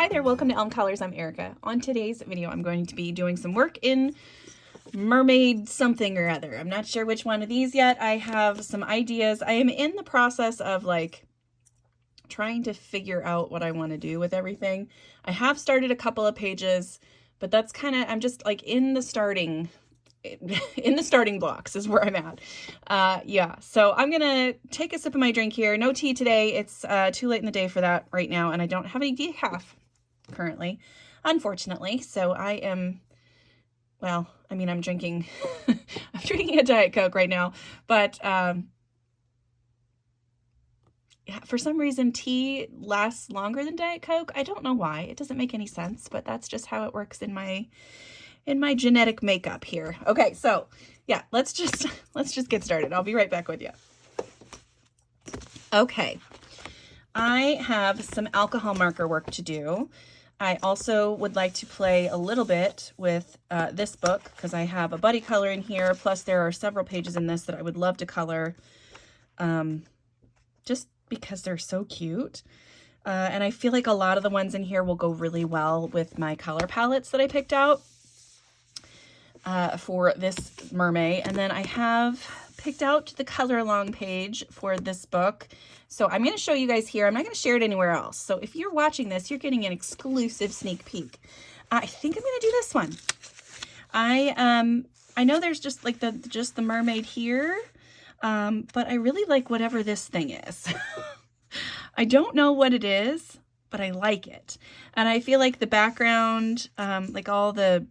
Hi there, welcome to Elm Colors. I'm Erica. On today's video, I'm going to be doing some work in Mermaid something or other. I'm not sure which one of these yet. I have some ideas. I am in the process of like trying to figure out what I want to do with everything. I have started a couple of pages, but that's kind of, I'm just like in the starting blocks is where I'm at. Yeah, so I'm gonna take a sip of my drink here. No tea today. It's too late in the day for that right now, and I don't have any decaf currently, unfortunately. So I am, well, I mean, I'm drinking, I'm drinking a Diet Coke right now, but yeah, for some reason tea lasts longer than Diet Coke. I don't know why. It doesn't make any sense, but that's just how it works in my genetic makeup here. Okay, so yeah, let's just get started. I'll be right back with you. Okay, I have some alcohol marker work to do. I also would like to play a little bit with this book because I have a buddy color in here. Plus there are several pages in this that I would love to color just because they're so cute. And I feel like a lot of the ones in here will go really well with my color palettes that I picked out for this mermaid. And then I have picked out the color along page for this book. So I'm going to show you guys here. I'm not going to share it anywhere else. So if you're watching this, you're getting an exclusive sneak peek. I think I'm going to do this one. I know there's just like the mermaid here, but I really like whatever this thing is. I don't know what it is, but I like it. And I feel like the background, like all the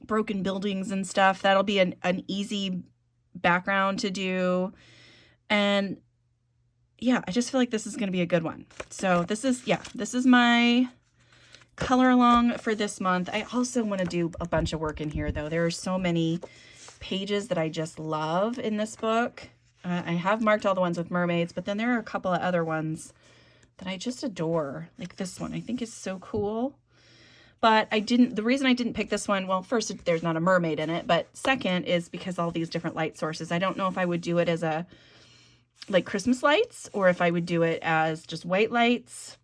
broken buildings and stuff, that'll be an easy background to do. And yeah, I just feel like this is going to be a good one. So this is my color along for this month. I also want to do a bunch of work in here though. There are so many pages that I just love in this book. I have marked all the ones with mermaids, but then there are a couple of other ones that I just adore. Like this one, I think is so cool. But the reason I didn't pick this one, well, first, there's not a mermaid in it, but second is because all these different light sources. I don't know if I would do it as like Christmas lights or if I would do it as just white lights.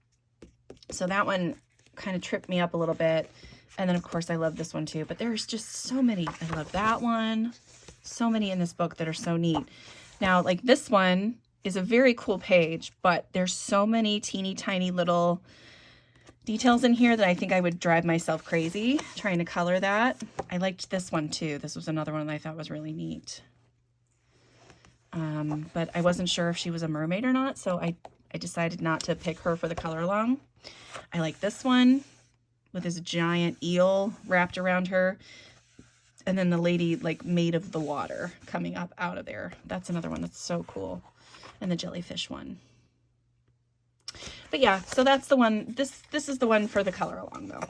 So that one kind of tripped me up a little bit. And then of course I love this one too, but there's just so many. I love that one. So many in this book that are so neat. Now, like this one is a very cool page, but there's so many teeny tiny little details in here that I think I would drive myself crazy trying to color that. I liked this one too. This was another one that I thought was really neat. But I wasn't sure if she was a mermaid or not, so I decided not to pick her for the color along. I like this one with this giant eel wrapped around her. And then the lady like made of the water coming up out of there. That's another one that's so cool. And the jellyfish one. But yeah, so that's the one. This is the one for the color along though.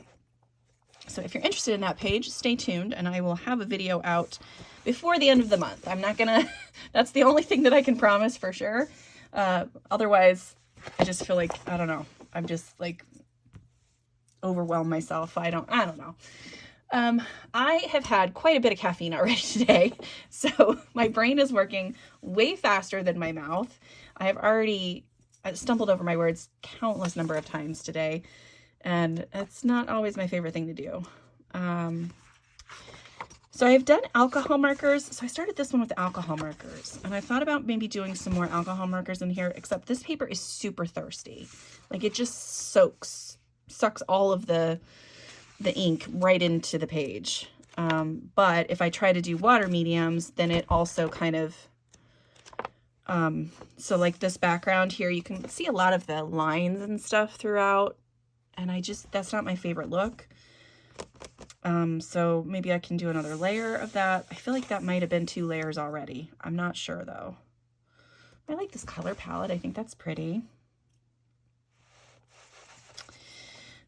So if you're interested in that page, stay tuned and I will have a video out before the end of the month. I'm not gonna, that's the only thing that I can promise for sure. Otherwise, I just feel like, I don't know. I'm just like overwhelmed myself. I don't know. I have had quite a bit of caffeine already today, so my brain is working way faster than my mouth. I have already stumbled over my words countless number of times today, and it's not always my favorite thing to do. So I've done alcohol markers. So I started this one with alcohol markers, and I thought about maybe doing some more alcohol markers in here, except this paper is super thirsty. Like it just sucks all of the ink right into the page. But if I try to do water mediums, then it also kind of, so like this background here, you can see a lot of the lines and stuff throughout. And that's not my favorite look. So maybe I can do another layer of that. I feel like that might have been 2 layers already. I'm not sure though. I like this color palette. I think that's pretty.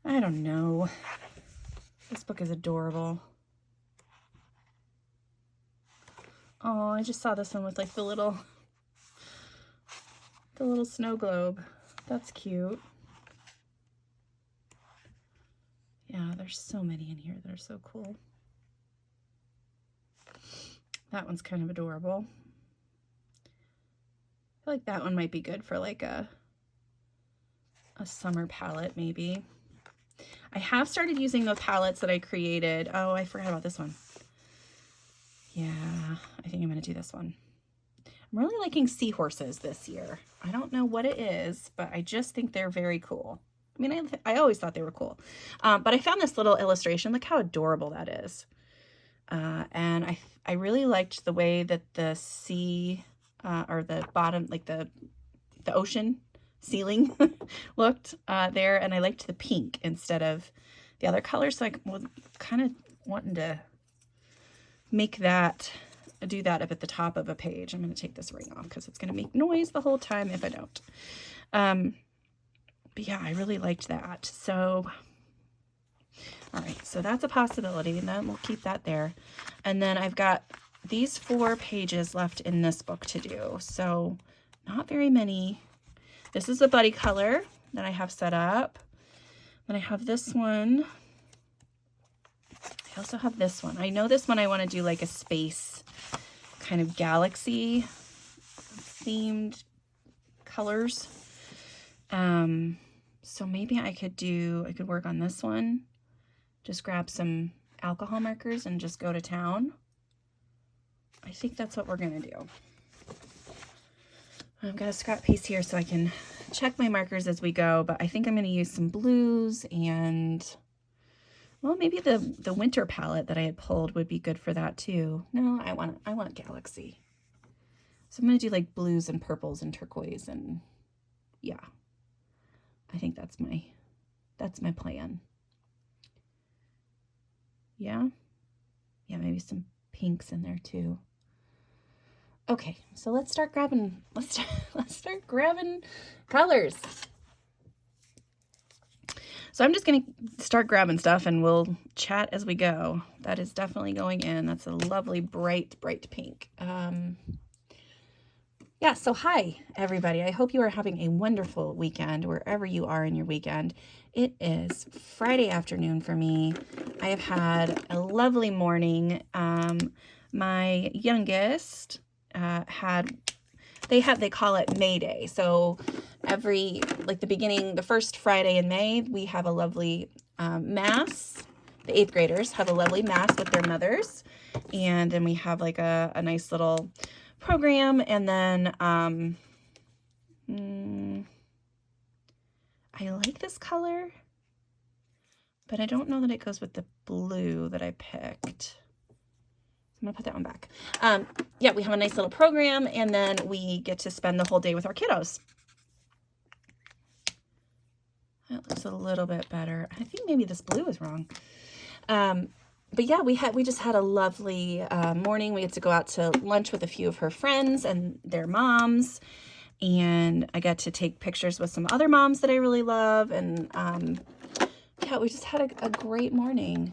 I don't know. This book is adorable. Oh, I just saw this one with like the little snow globe. That's cute. Yeah, there's so many in here that are so cool. That one's kind of adorable. I feel like that one might be good for like a summer palette maybe. I have started using those palettes that I created. Oh, I forgot about this one. Yeah, I think I'm going to do this one. I'm really liking seahorses this year. I don't know what it is, but I just think they're very cool. I mean, I always thought they were cool. But I found this little illustration. Look how adorable that is. And I really liked the way that the sea, or the bottom, like the ocean ceiling looked there. And I liked the pink instead of the other colors. So I was kind of wanting to make that, do that up at the top of a page. I'm going to take this ring off because it's going to make noise the whole time if I don't. But yeah, I really liked that. So, all right, so that's a possibility, and then we'll keep that there. And then I've got these 4 pages left in this book to do. So not very many. This is the buddy color that I have set up. Then I have this one. I also have this one. I know this one I want to do like a space kind of galaxy themed colors. So maybe I could work on this one. Just grab some alcohol markers and just go to town. I think that's what we're going to do. I've got a scrap piece here so I can check my markers as we go, but I think I'm going to use some blues and, well, maybe the winter palette that I had pulled would be good for that too. No, I want galaxy. So I'm going to do like blues and purples and turquoise, and yeah. I think that's my plan. Yeah. Yeah, maybe some pinks in there too. Okay, so let's start grabbing colors. So I'm just going to start grabbing stuff and we'll chat as we go. That is definitely going in. That's a lovely bright pink. Yeah, so hi, everybody. I hope you are having a wonderful weekend wherever you are in your weekend. It is Friday afternoon for me. I have had a lovely morning. My youngest they call it May Day. So the first Friday in May, we have a lovely mass. The 8th graders have a lovely mass with their mothers. And then we have like a nice little program, and then I like this color, but I don't know that it goes with the blue that I picked. I'm gonna put that one back. Yeah, we have a nice little program, and then we get to spend the whole day with our kiddos. That looks a little bit better. I think maybe this blue is wrong. But yeah, we just had a lovely morning. We get to go out to lunch with a few of her friends and their moms. And I got to take pictures with some other moms that I really love. And yeah, we just had a great morning.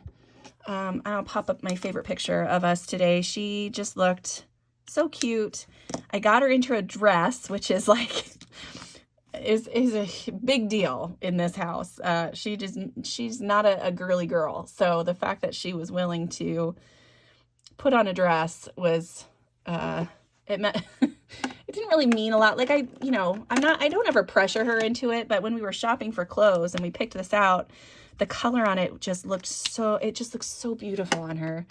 I'll pop up my favorite picture of us today. She just looked so cute. I got her into a dress, which is like... is a big deal in this house. She's not a girly girl. So the fact that she was willing to put on a dress was, it meant, it didn't really mean a lot. Like I don't ever pressure her into it, but when we were shopping for clothes and we picked this out, the color on it just looked so beautiful on her.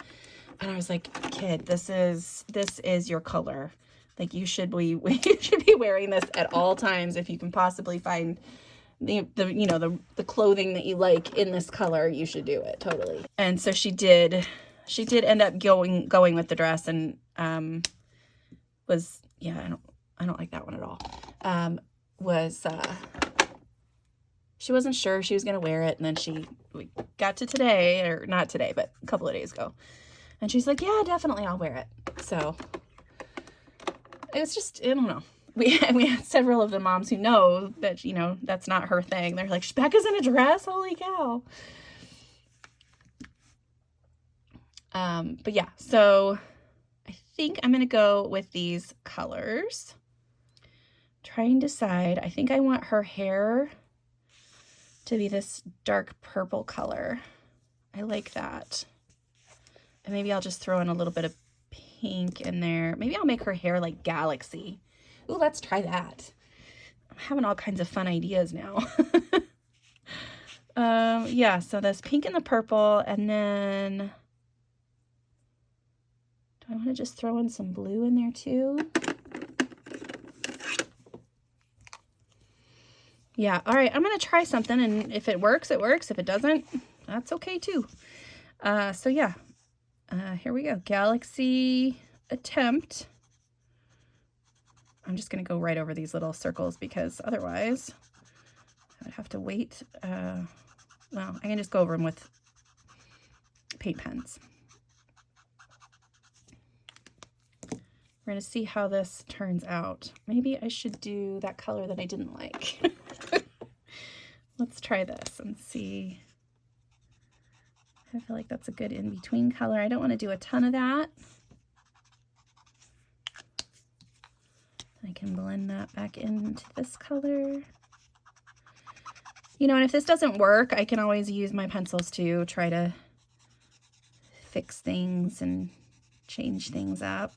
And I was like, kid, this is your color. Like you should be wearing this at all times if you can possibly find the clothing that you like in this color. You should do it totally. And so she did end up going with the dress, and was, yeah, I don't like that one at all. She wasn't sure she was gonna wear it, and then we got to today, or not today, but a couple of days ago, and she's like, yeah, definitely I'll wear it. So it was just, I don't know. We had several of the moms who know that, that's not her thing. They're like, Becca's in a dress? Holy cow. But yeah, so I think I'm going to go with these colors. Try and decide. I think I want her hair to be this dark purple color. I like that. And maybe I'll just throw in a little bit of pink in there. Maybe I'll make her hair like galaxy. Ooh, let's try that. I'm having all kinds of fun ideas now. Yeah, so there's pink and the purple, and then do I want to just throw in some blue in there too? Yeah, all right, I'm going to try something, and if it works, it works. If it doesn't, that's okay too. So yeah, here we go. Galaxy attempt. I'm just going to go right over these little circles because otherwise I'd have to wait. Well, I can just go over them with paint pens. We're going to see how this turns out. Maybe I should do that color that I didn't like. Let's try this and see. I feel like that's a good in-between color. I don't want to do a ton of that. I can blend that back into this color. You know, and if this doesn't work, I can always use my pencils to try to fix things and change things up.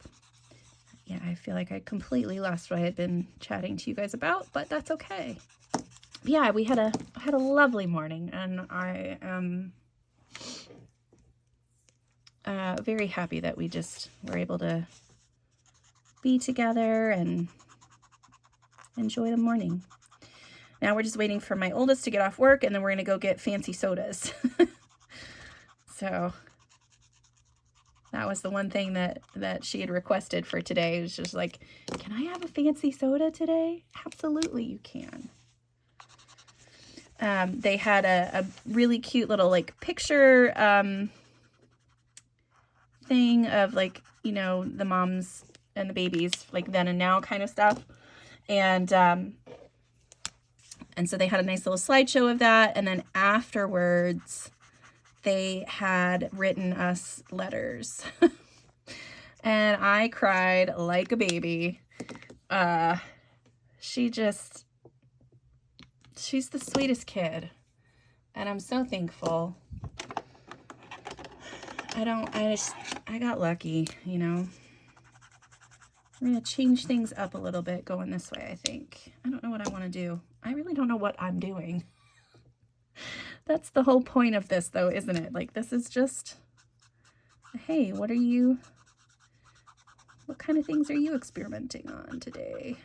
Yeah, I feel like I completely lost what I had been chatting to you guys about, but that's okay. Yeah, I had a lovely morning, and I am very happy that we just were able to be together and enjoy the morning. Now we're just waiting for my oldest to get off work, and then we're going to go get fancy sodas. So that was the one thing that she had requested for today. It was just like, can I have a fancy soda today? Absolutely, you can. They had a really cute little like picture thing of like, you know, the moms and the babies, like then and now kind of stuff. And so they had a nice little slideshow of that. And then afterwards, they had written us letters. And I cried like a baby. She's the sweetest kid. And I'm so thankful. I got lucky, you know. I'm going to change things up a little bit going this way, I think. I don't know what I want to do. I really don't know what I'm doing. That's the whole point of this, though, isn't it? Like, this is just, hey, what kind of things are you experimenting on today?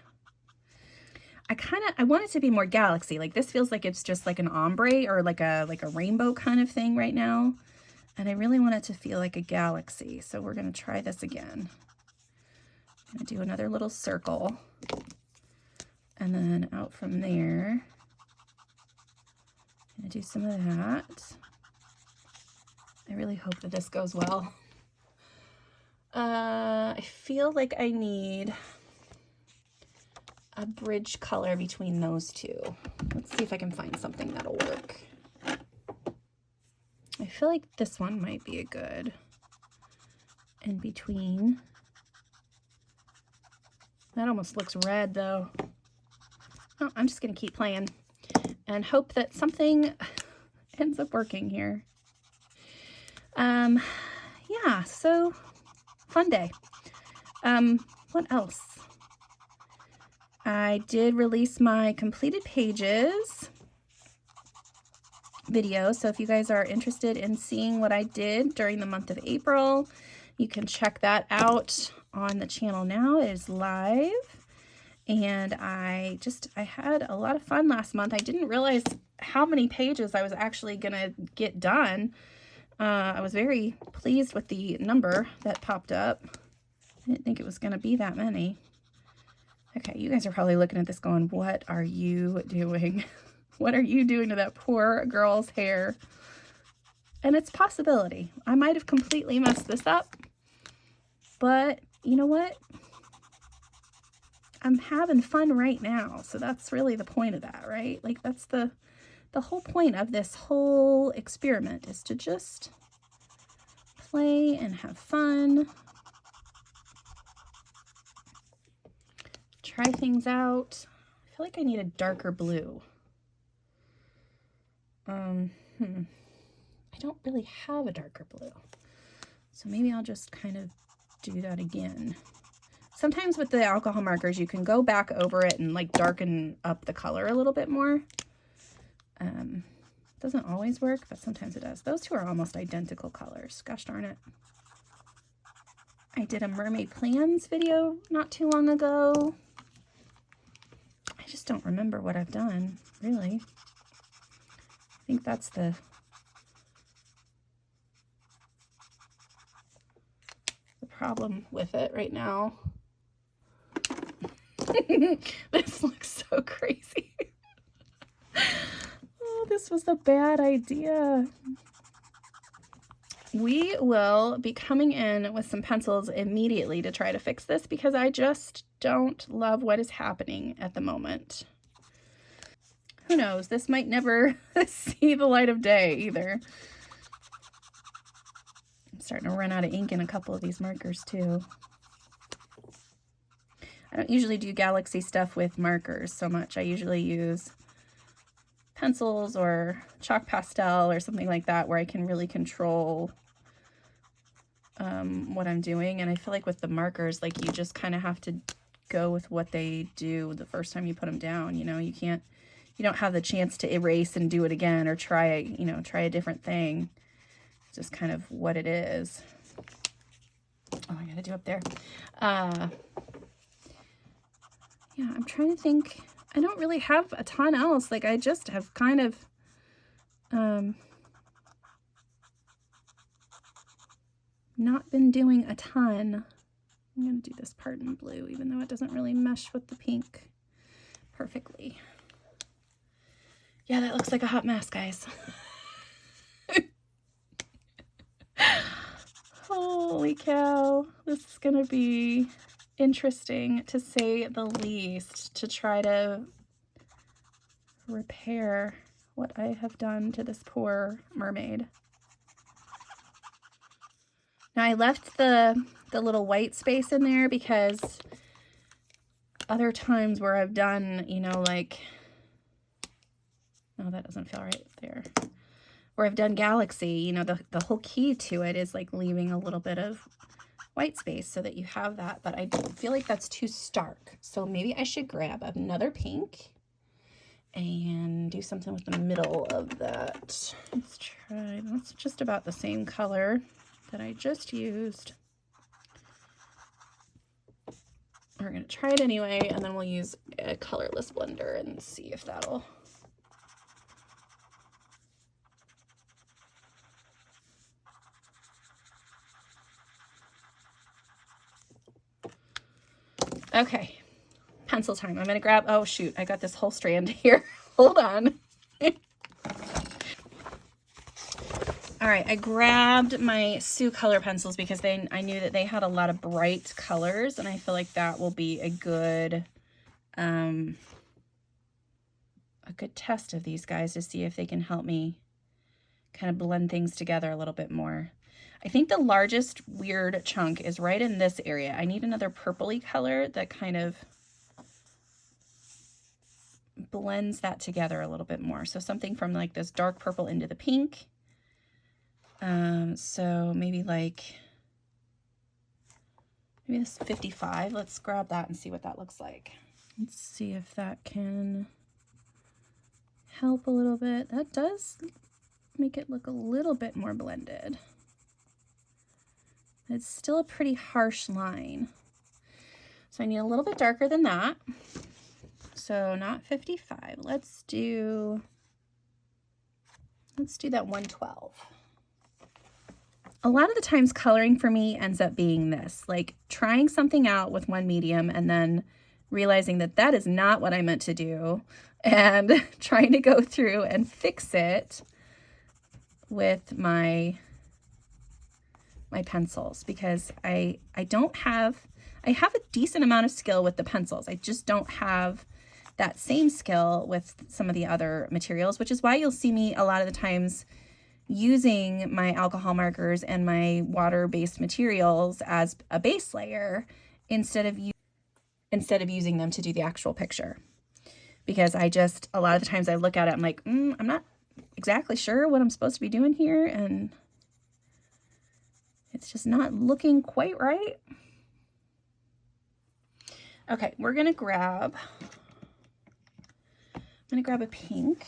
I want it to be more galaxy. Like, this feels like it's just like an ombre or like a rainbow kind of thing right now. And I really want it to feel like a galaxy. So we're going to try this again. I'm going to do another little circle. And then out from there, I'm going to do some of that. I really hope that this goes well. I feel like I need a bridge color between those two. Let's see if I can find something that'll work. I feel like this one might be a good in between. That almost looks red though. Oh, I'm just gonna keep playing and hope that something ends up working here. Yeah, so fun day. What else? I did release my completed pages video, so if you guys are interested in seeing what I did during the month of April, you can check that out on the channel now. It is live, and I had a lot of fun last month. I didn't realize how many pages I was actually gonna get done. I was very pleased with the number that popped up. I didn't think it was gonna be that many. Okay, you guys are probably looking at this going, what are you doing? What are you doing to that poor girl's hair? And it's a possibility. I might have completely messed this up, but you know what? I'm having fun right now. So that's really the point of that, right? Like that's the whole point of this whole experiment is to just play and have fun. Try things out. I feel like I need a darker blue. I don't really have a darker blue. So maybe I'll just kind of do that again. Sometimes with the alcohol markers, you can go back over it and like darken up the color a little bit more. Doesn't always work, but sometimes it does. Those two are almost identical colors. Gosh darn it. I did a Mermaid Plans video not too long ago. I just don't remember what I've done, really. I think that's the problem with it right now. This looks so crazy. Oh, this was a bad idea. We will be coming in with some pencils immediately to try to fix this because I just don't love what is happening at the moment. Who knows? This might never see the light of day either. I'm starting to run out of ink in a couple of these markers too. I don't usually do Galaxy stuff with markers so much. I usually use pencils or chalk pastel or something like that where I can really control what I'm doing. And I feel like with the markers, like you just kind of have to go with what they do the first time you put them down. You know, you don't have the chance to erase and do it again or try a different thing. It's just kind of what it is. Oh, I gotta do up there. Yeah, I'm trying to think. I don't really have a ton else. Like I just have kind of not been doing a ton. I'm gonna do this part in blue, even though it doesn't really mesh with the pink perfectly. Yeah, that looks like a hot mess, guys. Holy cow. This is gonna be interesting to say the least, to try to repair what I have done to this poor mermaid. Now I left the little white space in there because other times where I've done, you know, like, no, that doesn't feel right there. Where I've done Galaxy, you know, the whole key to it is like leaving a little bit of white space so that you have that, but I feel like that's too stark. So maybe I should grab another pink and do something with the middle of that. Let's try, that's just about the same color that I just used. We're gonna try it anyway, and then we'll use a colorless blender and see if that'll. Okay, pencil time. I'm gonna grab, oh shoot, I got this whole strand here. Hold on. All right, I grabbed my Sioux color pencils because I knew that they had a lot of bright colors, and I feel like that will be a good test of these guys to see if they can help me kind of blend things together a little bit more. I think the largest weird chunk is right in this area. I need another purpley color that kind of blends that together a little bit more. So something from like this dark purple into the pink. So maybe this 55. Let's grab that and see what that looks like. Let's see if that can help a little bit. That does make it look a little bit more blended. It's still a pretty harsh line. So I need a little bit darker than that. So not 55. Let's do that 112. A lot of the times coloring for me ends up being this, like trying something out with one medium and then realizing that that is not what I meant to do and trying to go through and fix it with my pencils, because I have a decent amount of skill with the pencils. I just don't have that same skill with some of the other materials, which is why you'll see me a lot of the times using my alcohol markers and my water-based materials as a base layer instead of using them to do the actual picture. Because a lot of the times I look at it, I'm like, I'm not exactly sure what I'm supposed to be doing here, and it's just not looking quite right. Okay, I'm gonna grab a pink.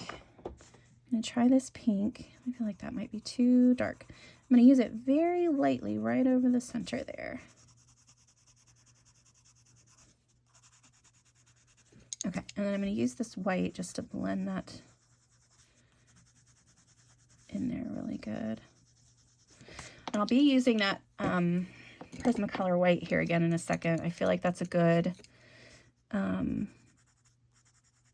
I'm going to try this pink. I feel like that might be too dark. I'm going to use it very lightly right over the center there. Okay, and then I'm going to use this white just to blend that in there really good. And I'll be using that Prismacolor white here again in a second. I feel like that's a good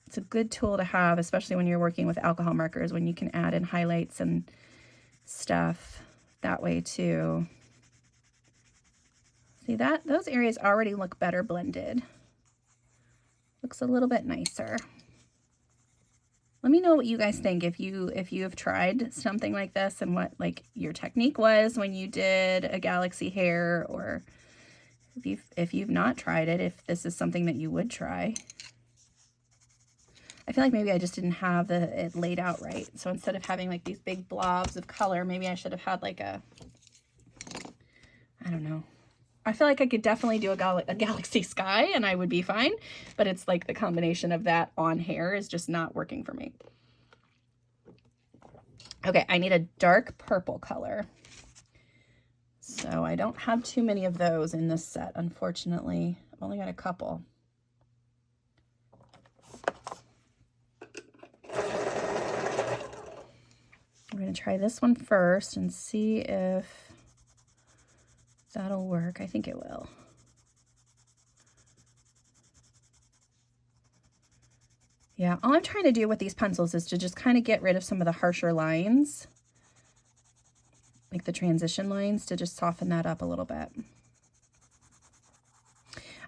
it's a good tool to have, especially when you're working with alcohol markers, when you can add in highlights and stuff that way too. See that? Those areas already look better blended. Looks a little bit nicer. Let me know what you guys think if you have tried something like this and what like your technique was when you did a galaxy hair, or if you've not tried it, if this is something that you would try. I feel like maybe I just didn't have it laid out right. So instead of having like these big blobs of color, maybe I should have had like a, I don't know. I feel like I could definitely do a galaxy sky and I would be fine, but it's like the combination of that on hair is just not working for me. Okay, I need a dark purple color. So I don't have too many of those in this set, unfortunately. I've only got a couple. I'm going to try this one first and see if that'll work. I think it will. Yeah, all I'm trying to do with these pencils is to just kind of get rid of some of the harsher lines, like the transition lines, to just soften that up a little bit.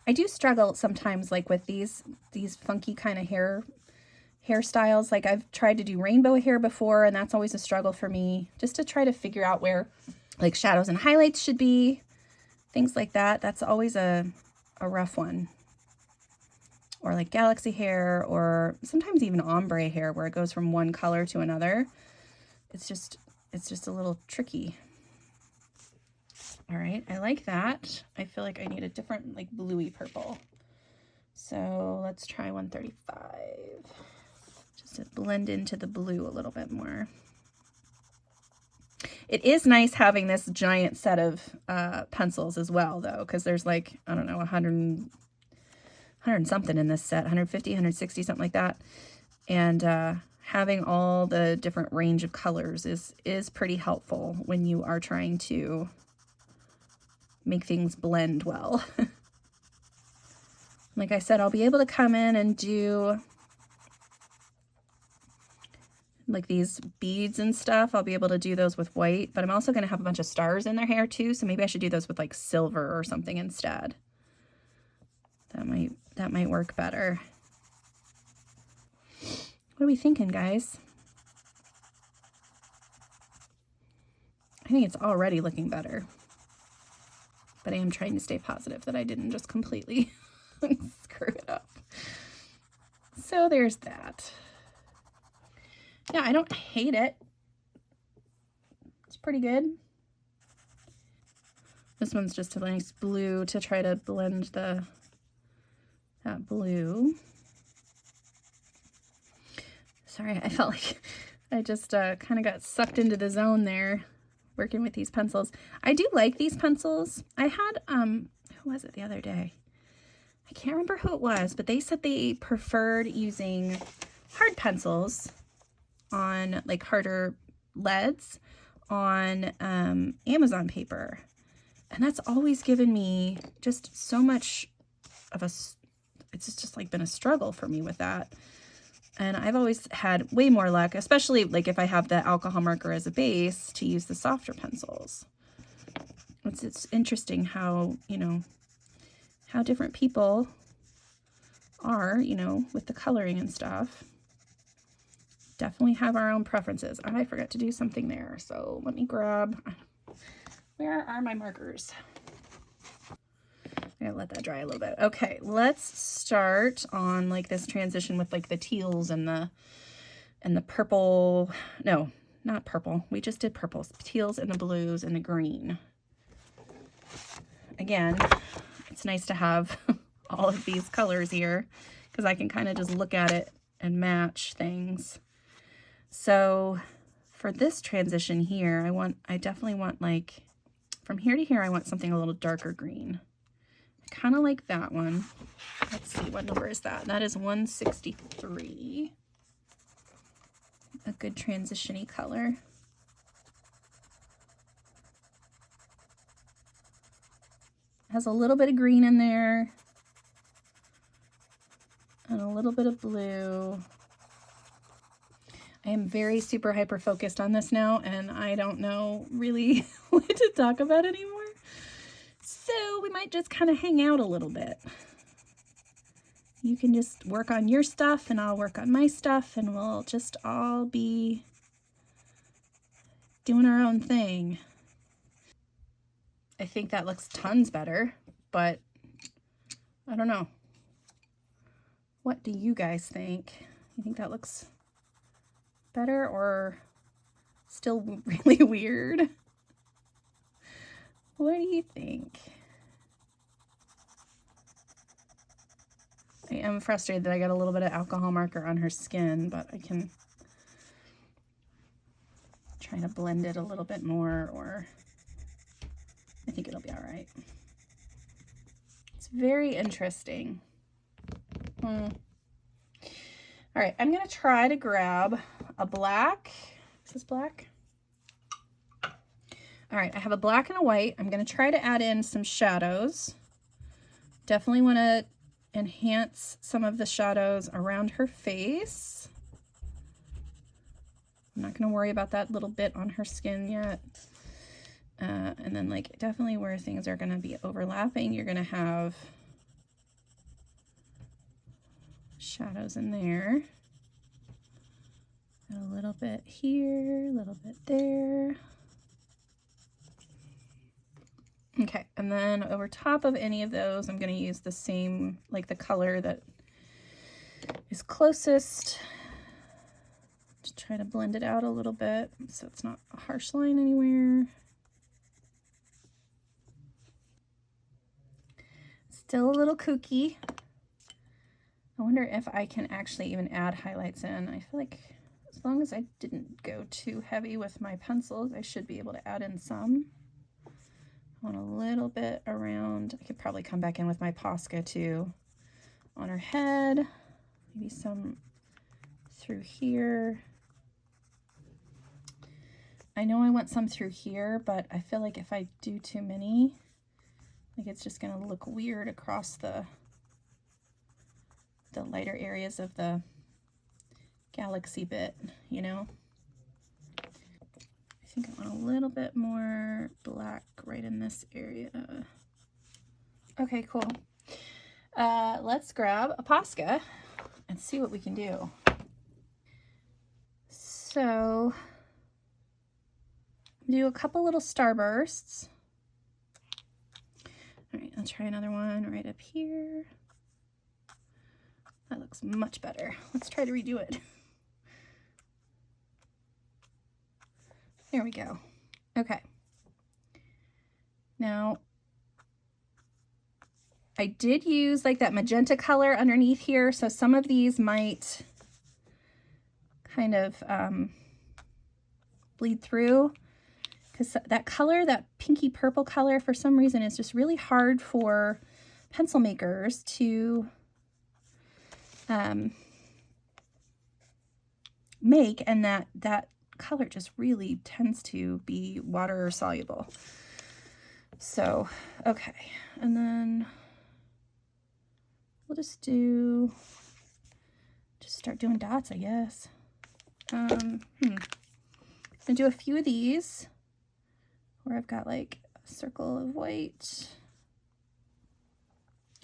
I do struggle sometimes like with these funky kind of hairstyles. Like I've tried to do rainbow hair before, and that's always a struggle for me, just to try to figure out where like shadows and highlights should be, things like that. That's always a rough one. Or like galaxy hair, or sometimes even ombre hair where it goes from one color to another. It's just a little tricky. All right, I like that. I feel like I need a different like bluey purple. So let's try 135. Just to blend into the blue a little bit more. It is nice having this giant set of pencils as well, though, because there's like, I don't know, 100 something in this set, 150, 160, something like that. And having all the different range of colors is pretty helpful when you are trying to make things blend well. Like I said, I'll be able to come in and do like these beads and stuff. I'll be able to do those with white, but I'm also going to have a bunch of stars in their hair too. So maybe I should do those with like silver or something instead. That might work better. What are we thinking, guys? I think it's already looking better. But I am trying to stay positive that I didn't just completely screw it up. So there's that. Yeah, I don't hate it. It's pretty good. This one's just a nice blue to try to blend that blue. Sorry, I felt like I just kind of got sucked into the zone there working with these pencils. I do like these pencils. I had, who was it the other day? I can't remember who it was, but they said they preferred using hard pencils on like harder leads on Amazon paper. And that's always given me just so much of it's just like been a struggle for me with that. And I've always had way more luck, especially like if I have the alcohol marker as a base, to use the softer pencils. It's interesting how, you know, how different people are, you know, with the coloring and stuff. Definitely have our own preferences. I forgot to do something there. So let me grab, where are my markers? I'm gonna let that dry a little bit. Okay, let's start on like this transition with like the teals and the purple. No, not purple. We just did purples. Teals and the blues and the green. Again, it's nice to have all of these colors here because I can kind of just look at it and match things. So for this transition here, I definitely want, like, from here to here, I want something a little darker green. I kind of like that one. Let's see, what number is that? That is 163. A good transition-y color. Has a little bit of green in there and a little bit of blue. I am very super hyper focused on this now, and I don't know really what to talk about anymore. So we might just kind of hang out a little bit. You can just work on your stuff and I'll work on my stuff, and we'll just all be doing our own thing. I think that looks tons better, but I don't know. What do you guys think? You think that looks better or still really weird? What do you think? I am frustrated that I got a little bit of alcohol marker on her skin, but I can try to blend it a little bit more, or I think it'll be all right. It's very interesting. All right, I'm gonna try to grab a black. Is this black? All right, I have a black and a white. I'm gonna try to add in some shadows. Definitely wanna enhance some of the shadows around her face. I'm not gonna worry about that little bit on her skin yet. And then, like, definitely where things are gonna be overlapping, you're gonna have shadows in there. A little bit here, a little bit there. Okay, and then over top of any of those, I'm going to use the same, like the color that is closest, to try to blend it out a little bit so it's not a harsh line anywhere. Still a little kooky. I wonder if I can actually even add highlights in. I feel like as long as I didn't go too heavy with my pencils, I should be able to add in some. I want a little bit around. I could probably come back in with my Posca too on her head. Maybe some through here. I know I want some through here, but I feel like if I do too many, like it's just going to look weird across the lighter areas of the galaxy bit, you know? I think I want a little bit more black right in this area. Okay, cool. Let's grab a Posca and see what we can do. So, do a couple little starbursts. All right, I'll try another one right up here. That looks much better. Let's try to redo it. There we go. Okay. Now, I did use like that magenta color underneath here, so some of these might kind of bleed through, because that color, that pinky purple color, for some reason is just really hard for pencil makers to make, and that color just really tends to be water soluble. So, okay, and then we'll just start doing dots, I guess. I'm gonna do a few of these where I've got like a circle of white.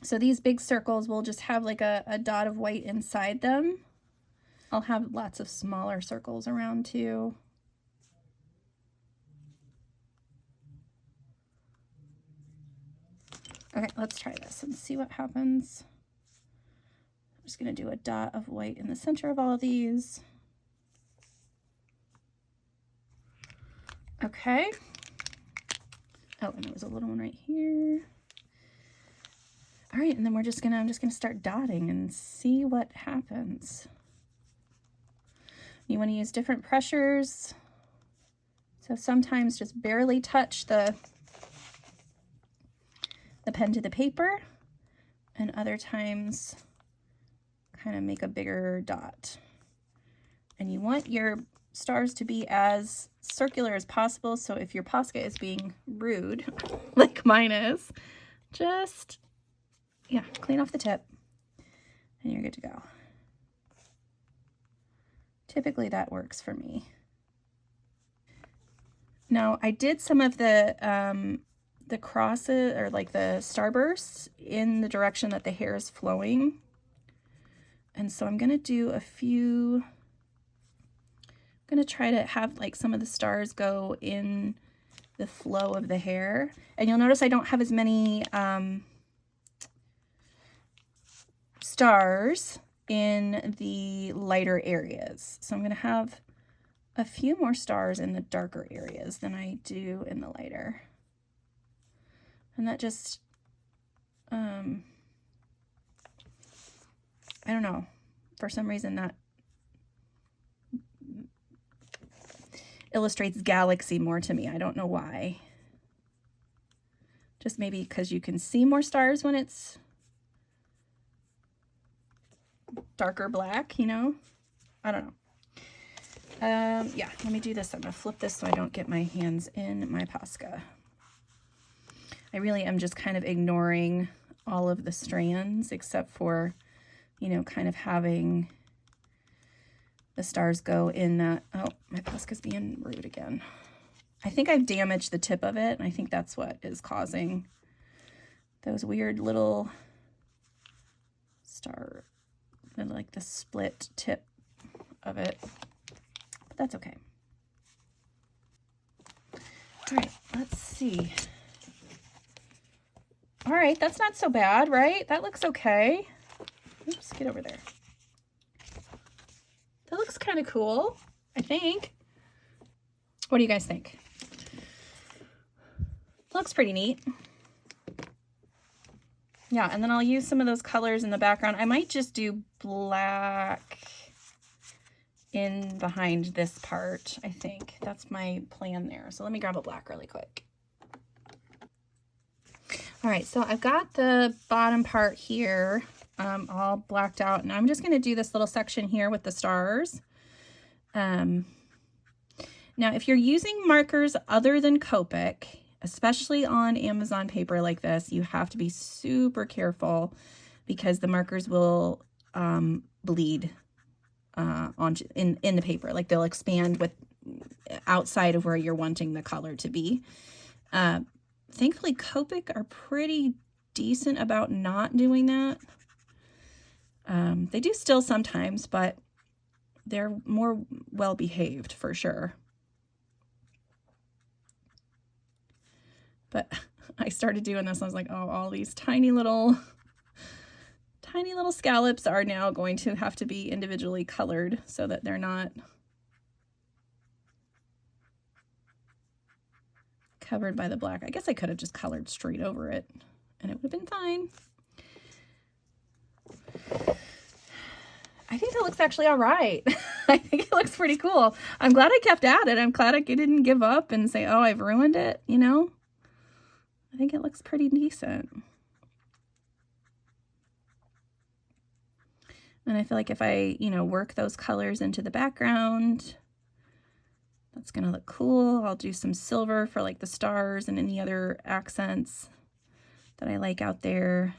So these big circles will just have like a dot of white inside them. I'll have lots of smaller circles around too. Okay, let's try this and see what happens. I'm just going to do a dot of white in the center of all of these. Okay. Oh, and there was a little one right here. All right, and then I'm just gonna start dotting and see what happens. You want to use different pressures. So sometimes just barely touch the pen to the paper, and other times kind of make a bigger dot. And you want your stars to be as circular as possible, so if your Posca is being rude, like mine is, just, yeah, clean off the tip, and you're good to go. Typically that works for me. Now, I did some of the crosses, or like the starbursts, in the direction that the hair is flowing. And so I'm going to do a few, I'm going to try to have like some of the stars go in the flow of the hair. And you'll notice I don't have as many stars in the lighter areas. So I'm going to have a few more stars in the darker areas than I do in the lighter. And that just, I don't know, for some reason that illustrates galaxy more to me. I don't know why. Just maybe because you can see more stars when it's darker black, you know? I don't know. Yeah, let me do this. I'm going to flip this so I don't get my hands in my Posca. I really am just kind of ignoring all of the strands except for, you know, kind of having the stars go in that. Oh, my Posca's being rude again. I think I've damaged the tip of it, and I think that's what is causing those weird little star, like the split tip of it. But that's okay. All right, let's see. All right, that's not so bad, right? That looks okay. Oops, get over there. That looks kind of cool, I think. What do you guys think? Looks pretty neat. Yeah, and then I'll use some of those colors in the background. I might just do black in behind this part, I think. That's my plan there. So let me grab a black really quick. All right, so I've got the bottom part here all blacked out, and I'm just going to do this little section here with the stars. Now, if you're using markers other than Copic, especially on Amazon paper like this, you have to be super careful because the markers will bleed in the paper. Like they'll expand with outside of where you're wanting the color to be. Thankfully, Copic are pretty decent about not doing that. They do still sometimes, but they're more well-behaved for sure. But I started doing this, and I was like, oh, all these tiny little scallops are now going to have to be individually colored so that they're not covered by the black. I guess I could have just colored straight over it and it would have been fine. I think that looks actually all right. I think it looks pretty cool. I'm glad I kept at it. I'm glad I didn't give up and say, oh, I've ruined it, you know? I think it looks pretty decent. And I feel like if I, you know, work those colors into the background, that's going to look cool. I'll do some silver for like the stars and any other accents that I like out there.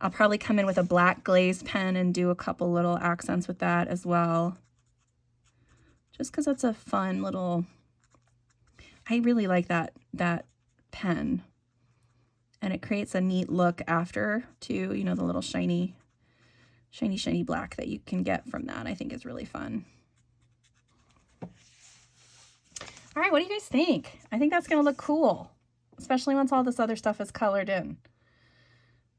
I'll probably come in with a black glaze pen and do a couple little accents with that as well. Just because that's a fun little, I really like that pen. And it creates a neat look after too, you know, the little shiny black that you can get from that, I think is really fun. All right, what do you guys think? I think that's going to look cool, especially once all this other stuff is colored in.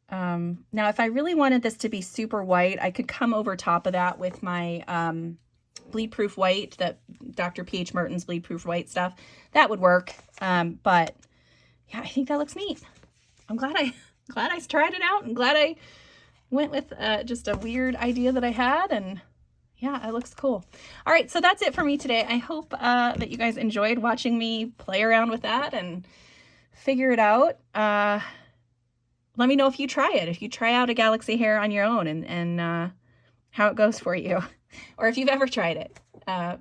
Now, if I really wanted this to be super white, I could come over top of that with my bleed proof white, that Dr. P.H. Merton's bleed proof white stuff. That would work. But yeah, I think that looks neat. I'm glad I tried it out. I'm glad went with just a weird idea that I had, and yeah, it looks cool. All right, so that's it for me today. I hope that you guys enjoyed watching me play around with that and figure it out. Let me know if you try it, if you try out a galaxy hair on your own, and how it goes for you, or if you've ever tried it.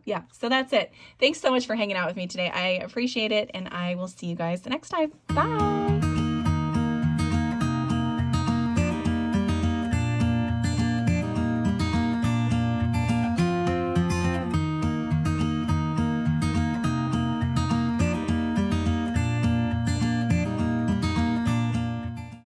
Yeah, so that's it. Thanks so much for hanging out with me today. I appreciate it, and I will see you guys the next time. Bye!